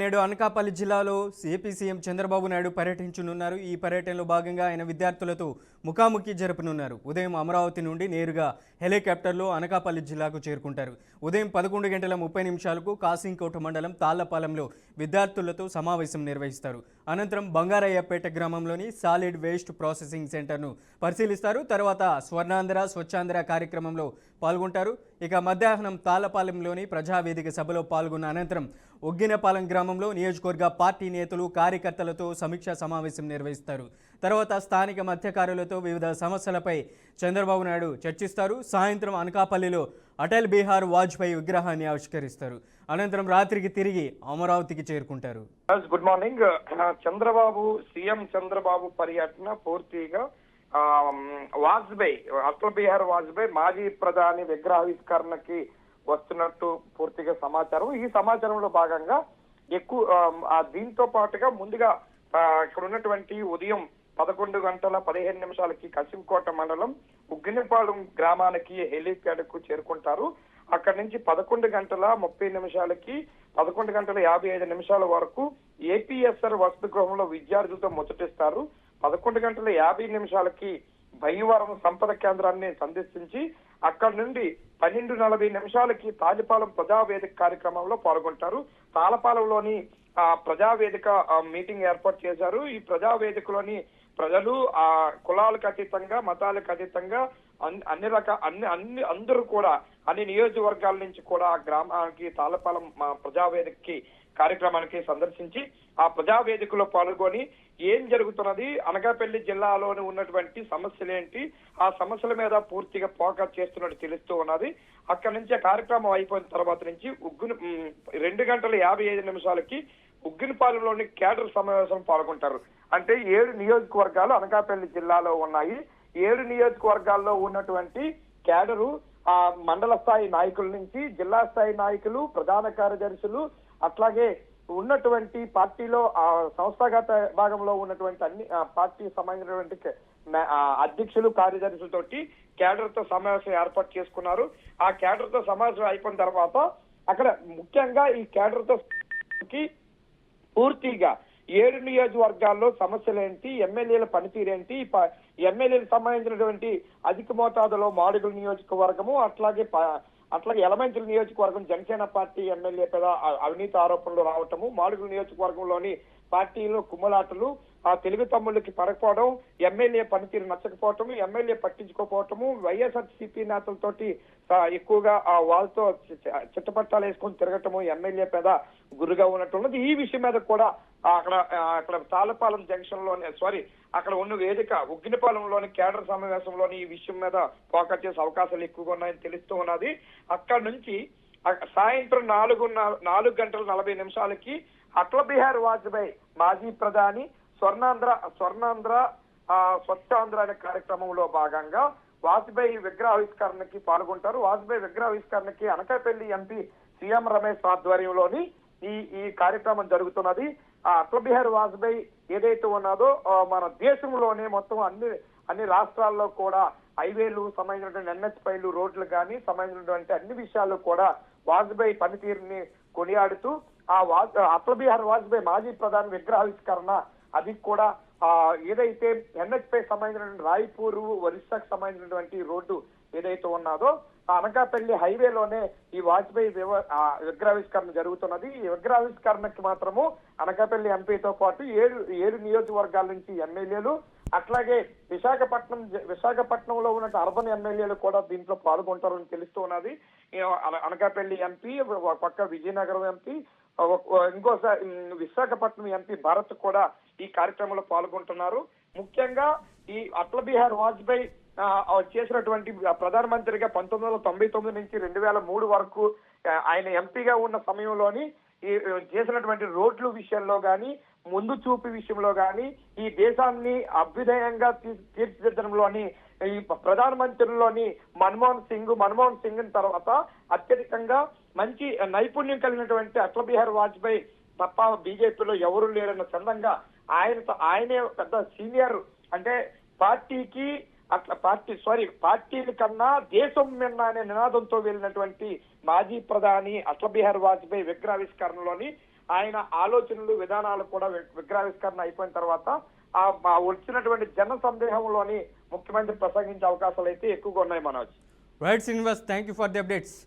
నేడు అనకాపల్లి జిల్లాలో AP CM Chandrababu Naidu పర్యటించనున్నారు. ఈ పర్యటనలో భాగంగా ఆయన విద్యార్థులతో ముఖాముఖి జరపనున్నారు. ఉదయం అమరావతి నుండి నేరుగా హెలికాప్టర్లో అనకాపల్లి జిల్లాకు చేరుకుంటారు. ఉదయం 11:30 కాసింకోట మండలం తాళ్లపాలెంలో విద్యార్థులతో సమావేశం నిర్వహిస్తారు. అనంతరం బంగారయ్యపేట గ్రామంలోని సాలిడ్ వేస్ట్ ప్రాసెసింగ్ సెంటర్ను పరిశీలిస్తారు. తర్వాత స్వర్ణాంధ్ర స్వచ్ఛాంధ్ర కార్యక్రమంలో పాల్గొంటారు. ఇక మధ్యాహ్నం తాళ్లపాలెంలోని ప్రజావేదిక సభలో పాల్గొన్న అనంతరం ఒగ్గినపాలెం గ్రామంలో నియోజకవర్గ పార్టీ నేతలు కార్యకర్తలతో సమీక్షా సమావేశం నిర్వహిస్తారు. తర్వాత స్థానిక మత్స్యకారులతో వివిధ సమస్యలపై చంద్రబాబు నాయుడు చర్చిస్తారు. సాయంత్రం అనకాపల్లిలో అటల్ బిహారీ వాజ్పేయి విగ్రహాన్ని ఆవిష్కరిస్తారు. అనంతరం రాత్రికి తిరిగి అమరావతికి చేరుకుంటారు. Good morning. సీఎం చంద్రబాబు పర్యటన పూర్తిగా వాజ్పేయి అటల్ బిహారీ వాజ్పేయి మాజీ ప్రధాని విగ్రహావిష్కరణకి వస్తున్నట్టు పూర్తిగా సమాచారం. ఈ సమాచారంలో భాగంగా దీంతో పాటుగా ముందుగా ఇక్కడ ఉన్నటువంటి ఉదయం 11:15 కసింకోట మండలం ఉగ్గినపాలెం గ్రామానికి హెలిప్యాడ్ కు చేరుకుంటారు. అక్కడి నుంచి 11:30 11:55 వరకు ఏపీఎస్ఆర్ వసతి గృహంలో విద్యార్థులతో ముచ్చటిస్తారు. 11:50 భైవరం సంపద కేంద్రాన్ని సందర్శించి అక్కడి నుండి 12:40 తాలిపాలెం ప్రజావేదిక కార్యక్రమంలో పాల్గొంటారు. తాళపాలెంలోని ప్రజావేదిక మీటింగ్ ఏర్పాటు చేశారు. ఈ ప్రజావేదికలోని ప్రజలు కులాలకు అతీతంగా మతాలకు అతీతంగా అందరూ కూడా అన్ని నియోజకవర్గాల నుంచి కూడా గ్రామానికి తాళపాలెం ప్రజావేదికకి కార్యక్రమానికి సందర్శించి ఆ ప్రజావేదికలో పాల్గొని ఏం జరుగుతున్నది, అనకాపల్లి జిల్లాలోని ఉన్నటువంటి సమస్యలేంటి, ఆ సమస్యల మీద పూర్తిగా ఫోకస్ చేస్తున్నట్టు తెలుస్తూ ఉన్నది. అక్కడి నుంచి కార్యక్రమం అయిపోయిన తర్వాత నుంచి 2:55 ఉగ్గినపాలెంలోని కేడర్ సమావేశం పాల్గొంటారు. అంటే 7 నియోజకవర్గాలు అనకాపల్లి జిల్లాలో ఉన్నాయి. 7 నియోజకవర్గాల్లో ఉన్నటువంటి కేడరు మండల స్థాయి నాయకుల నుంచి జిల్లా స్థాయి నాయకులు, ప్రధాన కార్యదర్శులు, అట్లాగే ఉన్నటువంటి పార్టీలో సంస్థాగత భాగంలో ఉన్నటువంటి అన్ని పార్టీ సంబంధించినటువంటి అధ్యక్షులు కార్యదర్శులతోటి కేడర్ తో సమావేశం ఏర్పాటు చేసుకున్నారు. ఆ కేడర్ తో సమావేశం అయిపోయిన తర్వాత అక్కడ ముఖ్యంగా ఈ కేడర్ తో పూర్తిగా 7 నియోజకవర్గాల్లో సమస్యలేంటి, ఎమ్మెల్యేల పనితీరేంటి, ఎమ్మెల్యేలకు సంబంధించినటువంటి అధిక మోతాదులో మాడుగుల నియోజకవర్గము, అట్లాగే యలమంచిలి నియోజకవర్గం జనసేన పార్టీ ఎమ్మెల్యే పైన అవినీతి ఆరోపణలు రావటము, మాడుగుల నియోజకవర్గంలోని పార్టీలో కుమ్మలాటలు, తెలుగు తమ్ముళ్ళకి పరకపోవడం, ఎమ్మెల్యే పనితీరు నచ్చకపోవటము, ఎమ్మెల్యే పట్టించుకోకపోవటము, వైఎస్ఆర్సీపీ నేతలతోటి ఎక్కువగా వాళ్ళతో చిట్టపట్టాలు వేసుకొని తిరగటము, ఎమ్మెల్యే మీద గురుగా ఉన్నట్టున్నది. ఈ విషయం మీద కూడా అక్కడ తాళపాలెం జంక్షన్ లోని అక్కడ ఉన్న వేదిక ఉగ్గినపాలెంలోని కేడర్ సమావేశంలోని ఈ విషయం మీద ఫోకస్ చేసే అవకాశాలు ఎక్కువగా ఉన్నాయని తెలుస్తూ ఉన్నది. అక్కడ నుంచి సాయంత్రం 4:40 అటల్ బిహారీ వాజ్పేయి మాజీ ప్రధాని స్వర్ణాంధ్ర స్వచ్ఛాంధ్ర అనే కార్యక్రమంలో భాగంగా వాజ్పేయి విగ్రహావిష్కరణకి పాల్గొంటారు. వాజ్పేయి విగ్రహావిష్కరణకి అనకాపల్లి ఎంపీ సీఎం రమేష్ ఆధ్వర్యంలోని ఈ కార్యక్రమం జరుగుతున్నది. అటల్ బిహారీ వాజ్పేయి ఏదైతే ఉన్నదో మన దేశంలోనే మొత్తం అన్ని రాష్ట్రాల్లో కూడా హైవేలు సంబంధించినటువంటి ఎన్హెచ్పైలు, రోడ్లు కానీ సంబంధించినటువంటి అన్ని విషయాల్లో కూడా వాజ్పేయి పనితీరుని కొనియాడుతూ అటల్ బిహారీ వాజ్పేయి మాజీ ప్రధాని విగ్రహావిష్కరణ అది కూడా ఏదైతే ఎన్హెచ్పై సంబంధించినటువంటి రాయ్పూర్ ఒరిస్సాకు సంబంధించినటువంటి రోడ్డు ఏదైతే ఉన్నదో అనకాపల్లి హైవేలోనే ఈ వాజ్పేయి విగ్రహావిష్కరణ జరుగుతున్నది. ఈ విగ్రహావిష్కరణకి మాత్రము అనకాపల్లి ఎంపీతో పాటు 7 నియోజకవర్గాల నుంచి ఎమ్మెల్యేలు, అట్లాగే విశాఖపట్నంలో ఉన్న అర్బన్ ఎమ్మెల్యేలు కూడా దీంట్లో పాల్గొంటారని తెలుస్తూ ఉన్నది. అనకాపల్లి ఎంపీ, పక్క విజయనగరం ఎంపీ, ఇంకోసారి విశాఖపట్నం ఎంపీ భరత్ కూడా ఈ కార్యక్రమంలో పాల్గొంటున్నారు. ముఖ్యంగా ఈ అటల్ బిహారీ వాజ్పేయి చేసినటువంటి ప్రధానమంత్రిగా 1999 నుంచి 2003 వరకు ఆయన ఎంపీగా ఉన్న సమయంలోని ఈ చేసినటువంటి రోడ్లు విషయంలో గాని, ముందు చూపు విషయంలో గాని, ఈ దేశాన్ని అభ్యుదయంగా తీర్చిదిద్దడంలోని ఈ ప్రధానమంత్రిలోని మన్మోహన్ సింగ్ తర్వాత అత్యధికంగా మంచి నైపుణ్యం కలిగినటువంటి అటల్ బిహారీ వాజ్పేయి తప్ప బీజేపీలో ఎవరు లేరన్న చందంగా ఆయనే పెద్ద సీనియర్, అంటే పార్టీల కన్నా దేశం మిన్న అనే నినాదంతో వెళ్ళినటువంటి మాజీ ప్రధాని అటల్ బిహారీ వాజ్పేయి విగ్రహావిష్కరణలోని ఆయన ఆలోచనలు విధానాలు కూడా విగ్రహావిష్కరణ అయిపోయిన తర్వాత వచ్చినటువంటి జన సందేహంలోని ముఖ్యమంత్రి ప్రసంగించే అవకాశాలు అయితే ఎక్కువగా ఉన్నాయి Manoj. Right Srinivas, thank you for the updates.